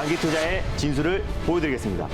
장기 투자의 진수를 보여드리겠습니다.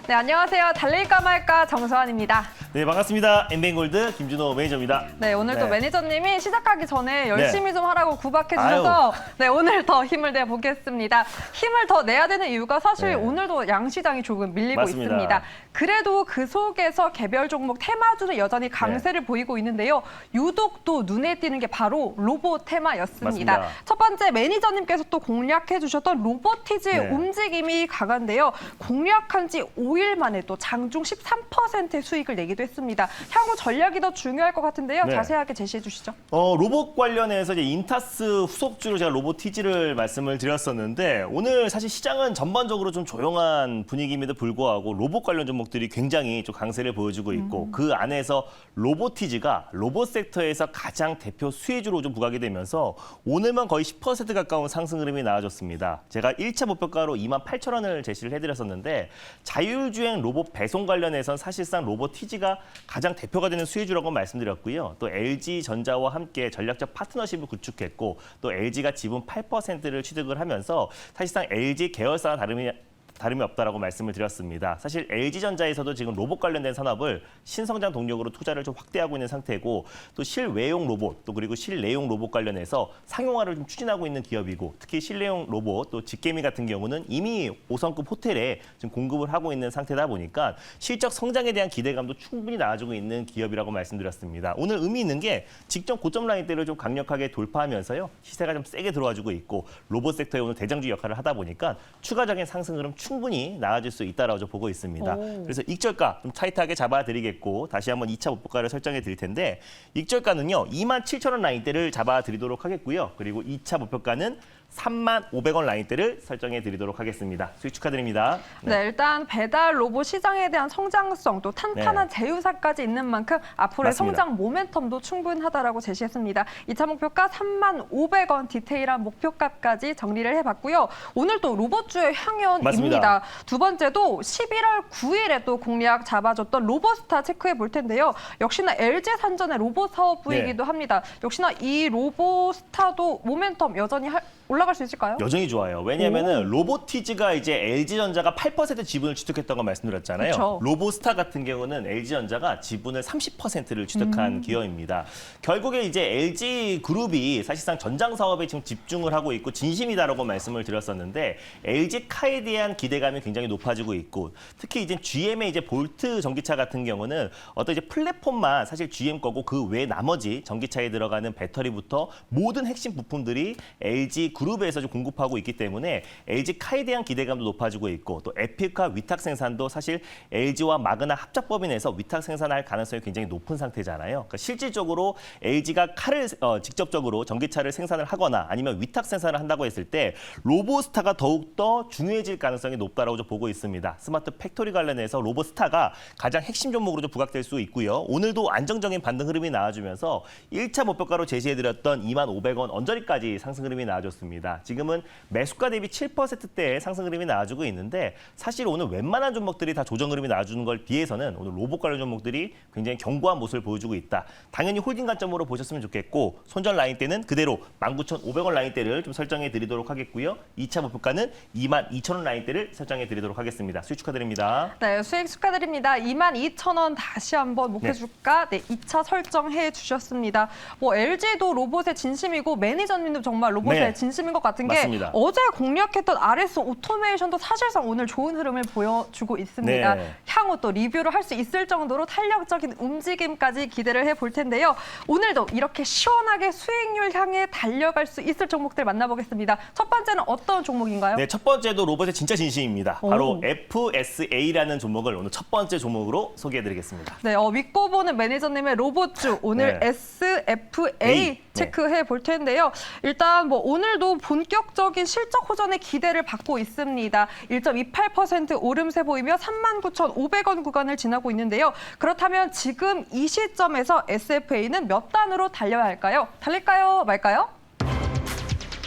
네, 안녕하세요. 달릴까 말까 정수환입니다. 네, 반갑습니다. 엠뱅골드 김준호 매니저입니다. 네, 오늘도 네. 매니저님이 시작하기 전에 열심히 좀 하라고 구박해 주셔서 네, 오늘 더 힘을 내 보겠습니다. 힘을 더 내야 되는 이유가 사실 네. 오늘도 양시장이 조금 밀리고 맞습니다. 있습니다. 그래도 그 속에서 개별 종목 테마주는 여전히 강세를 보이고 있는데요. 유독 또 눈에 띄는 게 바로 로봇 테마였습니다. 맞습니다. 첫 번째 매니저님께서 또 공략해 주셨던 로보티즈의 네. 움직임이 강한데요. 공략한 지 5일 만에 또 장중 13%의 수익을 내기도 했습니다. 향후 전략이 더 중요할 것 같은데요. 네. 자세하게 제시해 주시죠. 로봇 관련해서 이제 인타스 후속주로 제가 로보티지를 말씀을 드렸었는데 오늘 사실 시장은 전반적으로 좀 조용한 분위기임에도 불구하고 로봇 관련 종목들이 굉장히 좀 강세를 보여주고 있고 그 안에서 로보티지가 로봇 섹터에서 가장 대표 수혜주로 좀 부각이 되면서 오늘만 거의 10% 가까운 상승 흐름이 나와줬습니다. 제가 1차 목표가로 28,000원을 제시를 해드렸었는데 자율주행 로봇 배송 관련해서는 사실상 로보티지가 가장 대표가 되는 수혜주라고 말씀드렸고요. 또 LG전자와 함께 전략적 파트너십을 구축했고 또 LG가 지분 8%를 취득을 하면서 사실상 LG 계열사와 다름이 없다라고 말씀을 드렸습니다. 사실 LG전자에서도 지금 로봇 관련된 산업을 신성장 동력으로 투자를 좀 확대하고 있는 상태고 또 실외용 로봇 또 그리고 실내용 로봇 관련해서 상용화를 좀 추진하고 있는 기업이고 특히 실내용 로봇 또 직개미 같은 경우는 이미 5성급 호텔에 지금 공급을 하고 있는 상태다 보니까 실적 성장에 대한 기대감도 충분히 나아지고 있는 기업이라고 말씀드렸습니다. 오늘 의미 있는 게 직전 고점 라인대를 좀 강력하게 돌파하면서요. 시세가 좀 세게 들어와주고 있고 로봇 섹터에 오늘 대장주 역할을 하다 보니까 추가적인 상승 흐름 충분히 나아질 수 있다라고 보고 있습니다. 그래서 익절가 좀 타이트하게 잡아드리겠고 다시 한번 2차 목표가를 설정해 드릴 텐데 익절가는요. 27,000원 라인대를 잡아드리도록 하겠고요. 그리고 2차 목표가는 35,000원 라인대를 설정해 드리도록 하겠습니다. 수익 축하드립니다. 네, 일단 배달 로봇 시장에 대한 성장성 또 탄탄한 제휴사까지 있는 만큼 앞으로의 맞습니다. 성장 모멘텀도 충분하다라고 제시했습니다. 2차 목표가 35,000원 디테일한 목표값까지 정리를 해봤고요. 오늘 또 로봇주의 향연입니다. 맞습니다. 두 번째도 11월 9일에 또 공략 잡아줬던 로봇스타 체크해 볼 텐데요. 역시나 LG 산전의 로봇 사업부이기도 합니다. 역시나 이 로봇스타도 모멘텀 여전히 올라갈 수 있을까요? 여전히 좋아요. 왜냐하면 로보티즈가 이제 LG전자가 8% 지분을 취득했던 거 말씀드렸잖아요. 그쵸. 로보스타 같은 경우는 LG전자가 지분을 30%를 취득한 기업입니다. 결국에 이제 LG그룹이 사실상 전장 사업에 지금 집중을 하고 있고 진심이다라고 말씀을 드렸었는데 LG카에 대한 기대감이 굉장히 높아지고 있고 특히 이제 GM의 이제 볼트 전기차 같은 경우는 어떤 이제 플랫폼만 사실 GM 거고 그 외 나머지 전기차에 들어가는 배터리부터 모든 핵심 부품들이 LG 그룹에서 좀 공급하고 있기 때문에 LG카에 대한 기대감도 높아지고 있고 또 에픽카 위탁 생산도 사실 LG와 마그나 합작법인에서 위탁 생산할 가능성이 굉장히 높은 상태잖아요. 그러니까 실질적으로 LG가 카를 직접적으로 전기차를 생산을 하거나 아니면 위탁 생산을 한다고 했을 때 로보스타가 더욱더 중요해질 가능성이 높다라고 좀 보고 있습니다. 스마트 팩토리 관련해서 로보스타가 가장 핵심 종목으로 좀 부각될 수 있고요. 오늘도 안정적인 반등 흐름이 나와주면서 1차 목표가로 제시해드렸던 25,000원 언저리까지 상승 흐름이 나와줬습니다. 지금은 매수가 대비 7%대의 상승 흐름이 나와주고 있는데 사실 오늘 웬만한 종목들이 다 조정 흐름이 나와주는 걸 비해서는 오늘 로봇 관련 종목들이 굉장히 견고한 모습을 보여주고 있다. 당연히 홀딩 관점으로 보셨으면 좋겠고 손절 라인대는 그대로 19,500원 라인대를 좀 설정해 드리도록 하겠고요. 2차 목표가는 22,000원 라인대를 설정해 드리도록 하겠습니다. 수익 축하드립니다. 네, 수익 축하드립니다. 22,000원 다시 한번 목표 주가 2차 설정해 주셨습니다. 뭐 LG도 로봇의 진심이고 매니저님도 정말 로봇의 진심인 것 같은 게 맞습니다. 어제 공략했던 RS 오토메이션도 사실상 오늘 좋은 흐름을 보여주고 있습니다. 향후 또 리뷰를 할 수 있을 정도로 탄력적인 움직임까지 기대를 해볼 텐데요. 오늘도 이렇게 시원하게 수익률 향해 달려갈 수 있을 종목들 만나보겠습니다. 첫 번째는 어떤 종목인가요? 네, 첫 번째도 로봇의 진짜 진심입니다. 바로 FSA라는 종목을 오늘 첫 번째 종목으로 소개해드리겠습니다. 네, 믿고 보는 매니저님의 로봇주 오늘 SFA 체크해 볼 텐데요. 일단 뭐 오늘도 본격적인 실적 호전의 기대를 받고 있습니다. 1.28% 오름세 보이며 39,500원 구간을 지나고 있는데요. 그렇다면 지금 이 시점에서 SFA는 몇 단으로 달려야 할까요? 달릴까요? 말까요?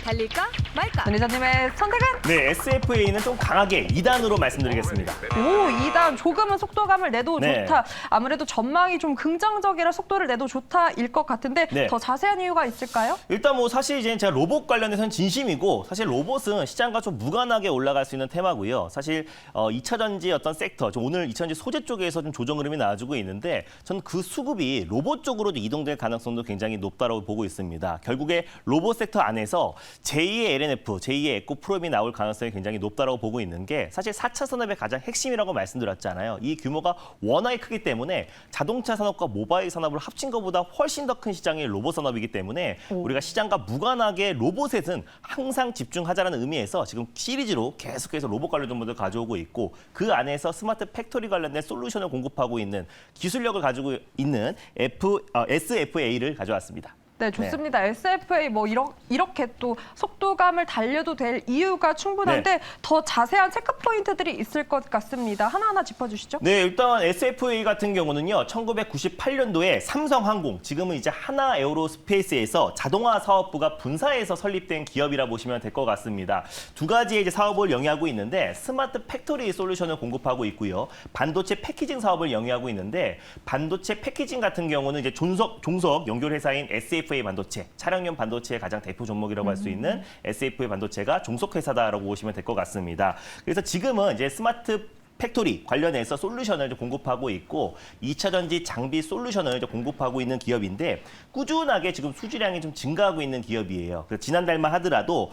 달릴까 말까? 매니저님의 선택은? 네, SFA는 좀 강하게 2단으로 말씀드리겠습니다. 오, 2단 조금은 속도감을 내도 네. 좋다. 아무래도 전망이 좀 긍정적이라 속도를 내도 좋다일 것 같은데 네. 더 자세한 이유가 있을까요? 일단 뭐 사실 이제 제가 로봇 관련해서는 진심이고 사실 로봇은 시장과 좀 무관하게 올라갈 수 있는 테마고요. 사실 2차 전지 어떤 섹터, 오늘 2차 전지 소재 쪽에서 좀 조정 흐름이 나와주고 있는데 저는 그 수급이 로봇 쪽으로 이동될 가능성도 굉장히 높다고 보고 있습니다. 결국에 로봇 섹터 안에서 제2의 LNF, 제2의 에코프롬이 나올 가능성이 굉장히 높다고 보고 있는 게 사실 4차 산업의 가장 핵심이라고 말씀드렸잖아요. 이 규모가 워낙에 크기 때문에 자동차 산업과 모바일 산업을 합친 것보다 훨씬 더 큰 시장이 로봇 산업이기 때문에 우리가 시장과 무관하게 로봇에는 항상 집중하자라는 의미에서 지금 시리즈로 계속해서 로봇 관련 정보를 가져오고 있고 그 안에서 스마트 팩토리 관련된 솔루션을 공급하고 있는 기술력을 가지고 있는 SFA를 가져왔습니다. 네, 좋습니다. SFA 뭐 이렇게 또 속도감을 달려도 될 이유가 충분한데 더 자세한 체크 포인트들이 있을 것 같습니다. 하나하나 짚어주시죠. 네, 일단 SFA 같은 경우는요. 1998년도에 삼성항공, 지금은 이제 하나에어로스페이스에서 자동화 사업부가 분사해서 설립된 기업이라 보시면 될 것 같습니다. 두 가지의 이제 사업을 영위하고 있는데 스마트 팩토리 솔루션을 공급하고 있고요. 반도체 패키징 사업을 영위하고 있는데 반도체 패키징 같은 경우는 이제 종속 연결 회사인 SFA 반도체, 차량용 반도체의 가장 대표 종목이라고 할 수 있는 SFA 반도체가 종속 회사다라고 보시면 될 것 같습니다. 그래서 지금은 이제 스마트 팩토리 관련해서 솔루션을 공급하고 있고 2차 전지 장비 솔루션을 공급하고 있는 기업인데 꾸준하게 지금 수주량이 좀 증가하고 있는 기업이에요. 그래서 지난달만 하더라도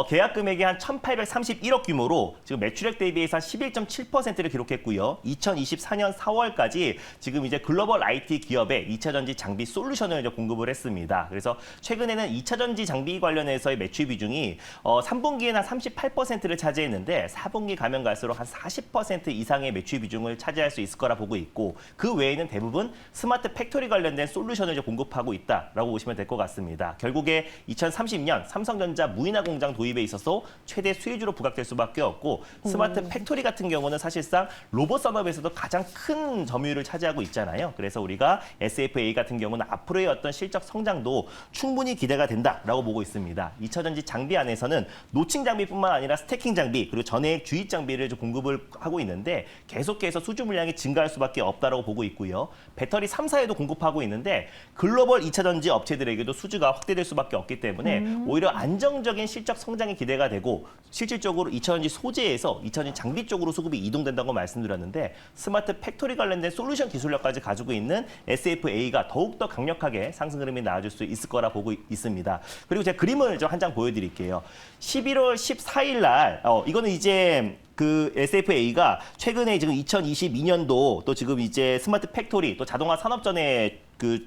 계약 금액이 한 1,831억 규모로 지금 매출액 대비해서 한 11.7%를 기록했고요. 2024년 4월까지 지금 이제 글로벌 IT 기업에 2차 전지 장비 솔루션을 이제 공급을 했습니다. 그래서 최근에는 2차 전지 장비 관련해서의 매출 비중이 3분기에는 한 38%를 차지했는데 4분기 가면 갈수록 한 40% 이상의 매출 비중을 차지할 수 있을 거라 보고 있고 그 외에는 대부분 스마트 팩토리 관련된 솔루션을 이제 공급하고 있다라고 보시면 될 것 같습니다. 결국에 2030년 삼성전자 무인화 공장 도입에 있어서 최대 수혜주로 부각될 수밖에 없고 스마트 팩토리 같은 경우는 사실상 로봇 산업에서도 가장 큰 점유율을 차지하고 있잖아요. 그래서 우리가 SFA 같은 경우는 앞으로의 어떤 실적 성장도 충분히 기대가 된다라고 보고 있습니다. 2차 전지 장비 안에서는 노칭 장비뿐만 아니라 스태킹 장비 그리고 전해액 주입 장비를 좀 공급을 하고 있는데 계속해서 수주 물량이 증가할 수밖에 없다고 보고 있고요. 배터리 3사에도 공급하고 있는데 글로벌 2차 전지 업체들에게도 수주가 확대될 수밖에 없기 때문에 오히려 안정적인 실적 성장이 기대가 되고 실질적으로 2차 전지 소재에서 2차 전지 장비 쪽으로 수급이 이동된다고 말씀드렸는데 스마트 팩토리 관련된 솔루션 기술력까지 가지고 있는 SFA가 더욱더 강력하게 상승 흐름이 나아질 수 있을 거라 보고 있습니다. 그리고 제가 그림을 좀 한 장 보여드릴게요. 11월 14일 날 이거는 이제 그 SFA가 최근에 지금 2022년도 또 지금 이제 스마트 팩토리 또 자동화 산업전에 그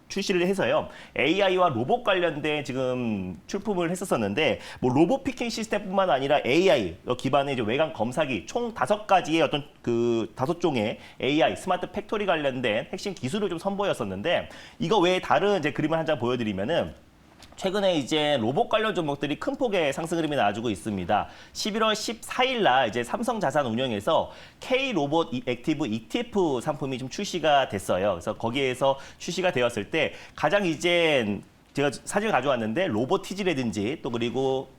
출시를 해서요. AI와 로봇 관련된 지금 출품을 했었는데 뭐 로봇 피킹 시스템뿐만 아니라 AI 기반의 이제 외관 검사기 총 5가지의 어떤 그 5종의 AI 스마트 팩토리 관련된 핵심 기술을 좀 선보였었는데 이거 외에 다른 이제 그림을 한 장 보여드리면은 최근에 이제 로봇 관련 종목들이 큰 폭의 상승 흐름이 나와주고 있습니다. 11월 14일 날 이제 삼성자산운용에서 K-로봇 액티브 ETF 상품이 좀 출시가 됐어요. 그래서 거기에서 출시가 되었을 때 가장 이제 제가 사진을 가져왔는데 로보티지라든지 또 그리고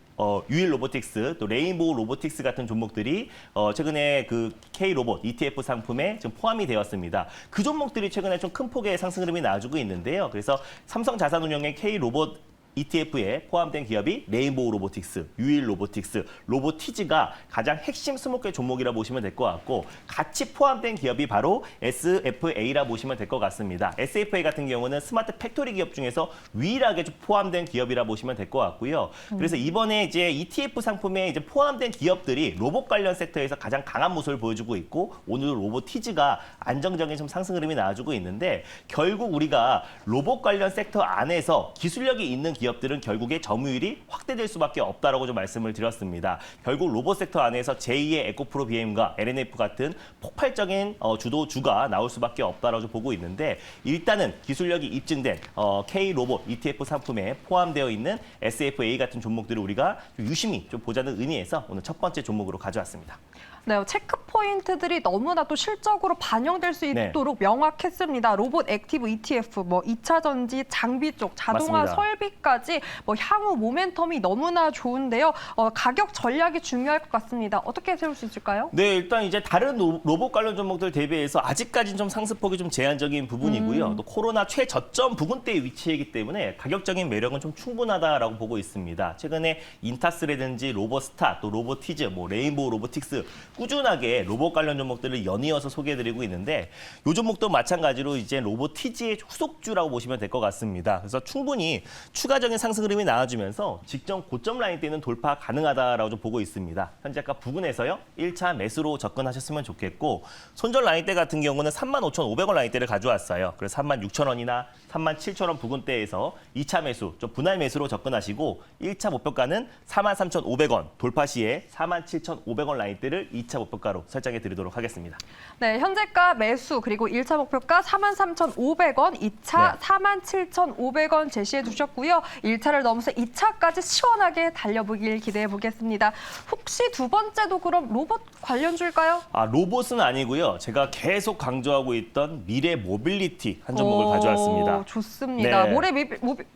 유일 로보틱스, 또 레인보우 로보틱스 같은 종목들이 최근에 그 K-로봇 ETF 상품에 좀 포함이 되었습니다. 그 종목들이 최근에 좀 큰 폭의 상승 흐름이 나와주고 있는데요. 그래서 삼성자산운용의 K-로봇 ETF에 포함된 기업이 레인보우 로보틱스, 유일 로보틱스, 로보티즈가 가장 핵심 20개 종목이라 보시면 될 것 같고 같이 포함된 기업이 바로 SFA라 보시면 될 것 같습니다. SFA 같은 경우는 스마트 팩토리 기업 중에서 유일하게 좀 포함된 기업이라 보시면 될 것 같고요. 그래서 이번에 이제 ETF 상품에 이제 포함된 기업들이 로봇 관련 섹터에서 가장 강한 모습을 보여주고 있고 오늘 로보티즈가 안정적인 좀 상승 흐름이 나와주고 있는데 결국 우리가 로봇 관련 섹터 안에서 기술력이 있는 기업들은 결국에 점유율이 확대될 수밖에 없다라고 좀 말씀을 드렸습니다. 결국 로봇 섹터 안에서 제2의 에코프로 BM과 LNF 같은 폭발적인 주도주가 나올 수밖에 없다라고 보고 있는데 일단은 기술력이 입증된 K-로봇 ETF 상품에 포함되어 있는 SFA 같은 종목들을 우리가 유심히 좀 보자는 의미에서 오늘 첫 번째 종목으로 가져왔습니다. 네, 체크 포인트들이 너무나 또 실적으로 반영될 수 있도록 명확했습니다. 로봇 액티브 ETF, 뭐 2차 전지, 장비 쪽, 자동화 맞습니다. 설비까지 뭐 향후 모멘텀이 너무나 좋은데요. 가격 전략이 중요할 것 같습니다. 어떻게 세울 수 있을까요? 네, 일단 이제 다른 로봇 관련 종목들 대비해서 아직까지는 좀 상승폭이 좀 제한적인 부분이고요. 또 코로나 최저점 부근대에 위치하기 때문에 가격적인 매력은 좀 충분하다라고 보고 있습니다. 최근에 인타스라든지 로봇스타, 또 로보티즈, 뭐 레인보우 로보틱스 꾸준하게 로봇 관련 종목들을 연이어서 소개해드리고 있는데 이 종목도 마찬가지로 이제 로보티즈의 후속주라고 보시면 될 것 같습니다. 그래서 충분히 추가적인 상승 흐름이 나와주면서 직전 고점 라인 때는 돌파 가능하다라고 좀 보고 있습니다. 현재 아까 부근에서요 1차 매수로 접근하셨으면 좋겠고 손절 라인대 같은 경우는 35,500원 라인대를 가져왔어요. 그래서 36,000원이나 37,000원 부근대에서 2차 매수, 좀 분할 매수로 접근하시고 1차 목표가는 43,500원, 돌파 시에 47,500원 라인대를 2차 목표가로 설정해 드리도록 하겠습니다. 네, 현재가 매수 그리고 1차 목표가 43,500원, 2차 47,500원 제시해 주셨고요. 1차를 넘어서 2차까지 시원하게 달려보길 기대해 보겠습니다. 혹시 두 번째도 그럼 로봇 관련주일까요? 로봇은 아니고요. 제가 계속 강조하고 있던 미래 모빌리티 한 종목을 가져왔습니다. 좋습니다. 네.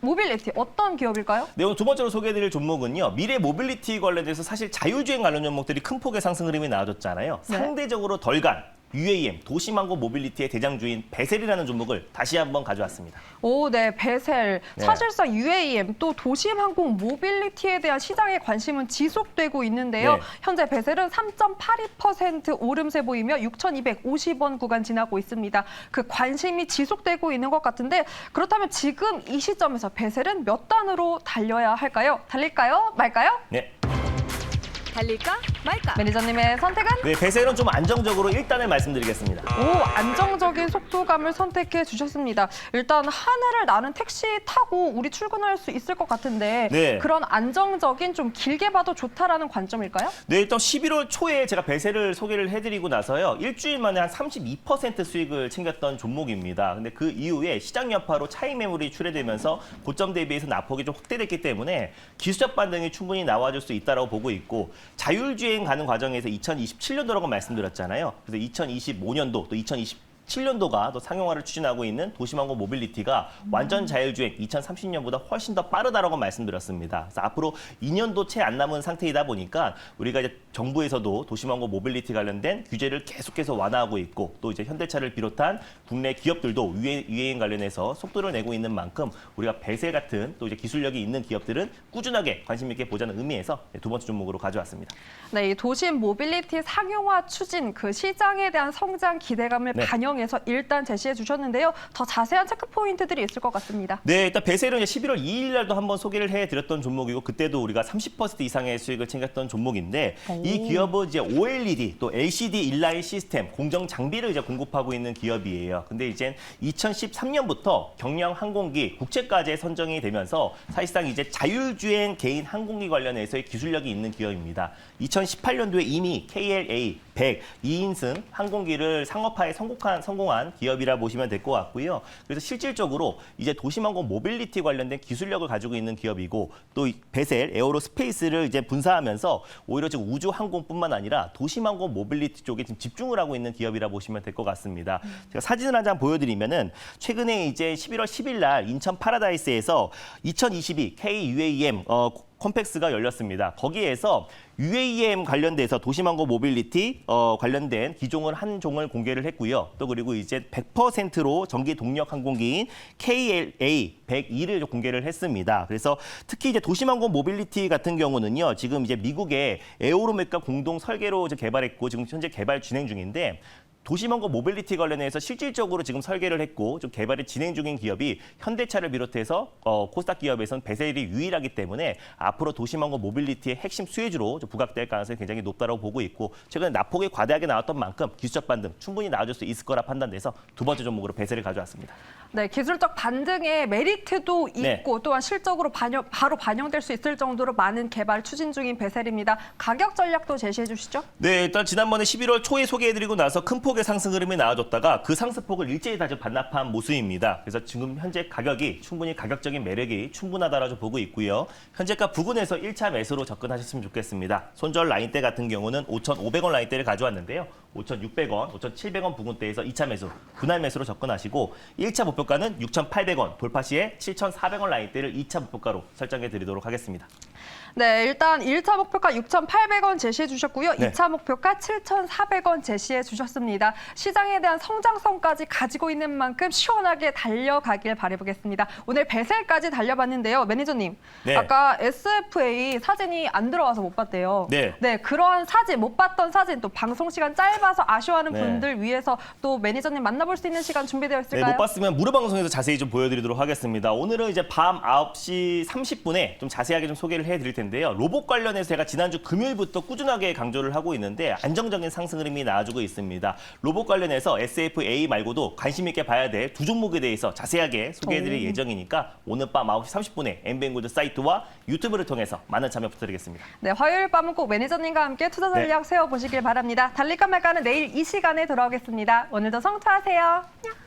모빌리티 어떤 기업일까요? 네, 오늘 두 번째로 소개해드릴 종목은요. 미래 모빌리티 관련해서 사실 자율주행 관련 종목들이 큰 폭의 상승 흐름이 나와줬잖아요. 네. 상대적으로 덜 간 UAM, 도시망고 모빌리티의 대장주인 베셀이라는 종목을 다시 한번 가져왔습니다. 네, 베셀. 네. 사실상 UAM 또 도심항공 모빌리티에 대한 시장의 관심은 지속되고 있는데요. 네. 현재 베셀은 3.82% 오름세 보이며 6,250원 구간 지나고 있습니다. 그 관심이 지속되고 있는 것 같은데 그렇다면 지금 이 시점에서 베셀은 몇 단으로 달려야 할까요? 달릴까요? 말까요? 네. 달릴까 말까? 매니저님의 선택은? 네, 베셀은 좀 안정적으로 1단을 말씀드리겠습니다. 안정적인 속도감을 선택해 주셨습니다. 일단 하늘을 나는 택시 타고 우리 출근할 수 있을 것 같은데 네. 그런 안정적인 좀 길게 봐도 좋다라는 관점일까요? 네, 일단 11월 초에 제가 베셀을 소개를 해드리고 나서요. 일주일 만에 한 32% 수익을 챙겼던 종목입니다. 근데 그 이후에 시장 여파로 차익 매물이 출회되면서 고점 대비해서 낙폭이 좀 확대됐기 때문에 기술적 반등이 충분히 나와줄 수 있다고 보고 있고 자율주행 가는 과정에서 2027년도라고 말씀드렸잖아요. 그래서 2025년도 또 2027년도가 또 상용화를 추진하고 있는 도시망고 모빌리티가 완전 자율주행 2030년보다 훨씬 더 빠르다라고 말씀드렸습니다. 그래서 앞으로 2년도 채 안 남은 상태이다 보니까 우리가 이제 정부에서도 도시망고 모빌리티 관련된 규제를 계속해서 완화하고 있고 또 이제 현대차를 비롯한 국내 기업들도 유행 관련해서 속도를 내고 있는 만큼 우리가 베셀 같은 또 이제 기술력이 있는 기업들은 꾸준하게 관심 있게 보자는 의미에서 두 번째 종목으로 가져왔습니다. 네, 이 도심 모빌리티 상용화 추진 그 시장에 대한 성장 기대감을 반영해서 일단 제시해 주셨는데요. 더 자세한 체크 포인트들이 있을 것 같습니다. 네, 일단 베셀은 11월 2일 날도 한번 소개를 해드렸던 종목이고 그때도 우리가 30% 이상의 수익을 챙겼던 종목인데 이 기업은 이제 OLED 또 LCD 인라인 시스템 공정 장비를 이제 공급하고 있는 기업이에요. 근데 이제 2013년부터 경량 항공기 국제과제에 선정이 되면서 사실상 이제 자율주행 개인 항공기 관련해서의 기술력이 있는 기업입니다. 2018년도에 이미 KLA 100 2인승 항공기를 상업화에 성공한 기업이라 보시면 될 것 같고요. 그래서 실질적으로 이제 도시망공 모빌리티 관련된 기술력을 가지고 있는 기업이고 또 베셀, 에어로스페이스를 이제 분사하면서 오히려 지금 우주 항공뿐만 아니라 도시망공 모빌리티 쪽에 지금 집중을 하고 있는 기업이라 보시면 될 것 같습니다. 제가 사진을 한 장 보여드리면은 최근에 이제 11월 10일 날 인천 파라다이스에서 2022 K-UAM 컴팩스가 열렸습니다. 거기에서 UAM 관련돼서 도시망고 모빌리티 관련된 기종을 한 종을 공개를 했고요. 또 그리고 이제 100%로 전기 동력 항공기인 KLA 102를 공개를 했습니다. 그래서 특히 이제 도시망고 모빌리티 같은 경우는요. 지금 이제 미국의 에어로맥과 공동 설계로 이제 개발했고 지금 현재 개발 진행 중인데 도시망고 모빌리티 관련해서 실질적으로 지금 설계를 했고 좀 개발이 진행 중인 기업이 현대차를 비롯해서 코스닥 기업에서는 베셀이 유일하기 때문에 앞으로 도시망고 모빌리티의 핵심 수혜주로 좀 부각될 가능성이 굉장히 높다고 보고 있고 최근에 낙폭이 과다하게 나왔던 만큼 기술적 반등 충분히 나와줄 수 있을 거라 판단돼서 두 번째 종목으로 베셀을 가져왔습니다. 네, 기술적 반등의 메리트도 네. 있고 또한 실적으로 바로 반영될 수 있을 정도로 많은 개발 추진 중인 베셀입니다. 가격 전략도 제시해 주시죠. 네, 일단 지난번에 11월 초에 소개해드리고 나서 큰 폭의 상승 흐름이 나와줬다가 그 상승폭을 일제히 다시 반납한 모습입니다. 그래서 지금 현재 가격이 충분히 가격적인 매력이 충분하다라고 보고 있고요. 현재가 부근에서 1차 매수로 접근하셨으면 좋겠습니다. 손절 라인대 같은 경우는 5,500원 라인대를 가져왔는데요. 5,600원, 5,700원 부근대에서 2차 매수, 분할 매수로 접근하시고 1차 목표가는 6,800원, 돌파 시에 7,400원 라인대를 2차 목표가로 설정해 드리도록 하겠습니다. 네, 일단 1차 목표가 6,800원 제시해 주셨고요. 네. 2차 목표가 7,400원 제시해 주셨습니다. 시장에 대한 성장성까지 가지고 있는 만큼 시원하게 달려가길 바라보겠습니다. 오늘 베셀까지 달려봤는데요. 매니저님, 네. 아까 SFA 사진이 안 들어와서 못 봤대요. 네. 그러한 사진, 못 봤던 사진, 또 방송 시간 짧아서 아쉬워하는 네. 분들 위해서 또 매니저님 만나볼 수 있는 시간 준비되어 네, 있을까요? 못 봤으면 무료 방송에서 자세히 좀 보여드리도록 하겠습니다. 오늘은 이제 밤 9시 30분에 좀 자세하게 좀 소개를 해드릴 텐데요. 로봇 관련해서 제가 지난주 금요일부터 꾸준하게 강조를 하고 있는데 안정적인 상승 흐름이 나와주고 있습니다. 로봇 관련해서 SFA 말고도 관심 있게 봐야 될 두 종목에 대해서 자세하게 소개해드릴 예정이니까 오늘 밤 9시 30분에 엠뱅골드 사이트와 유튜브를 통해서 많은 참여 부탁드리겠습니다. 네, 화요일 밤은 꼭 매니저님과 함께 투자 전략 세워보시길 바랍니다. 달릴까 말까는 내일 이 시간에 돌아오겠습니다. 오늘도 성투하세요.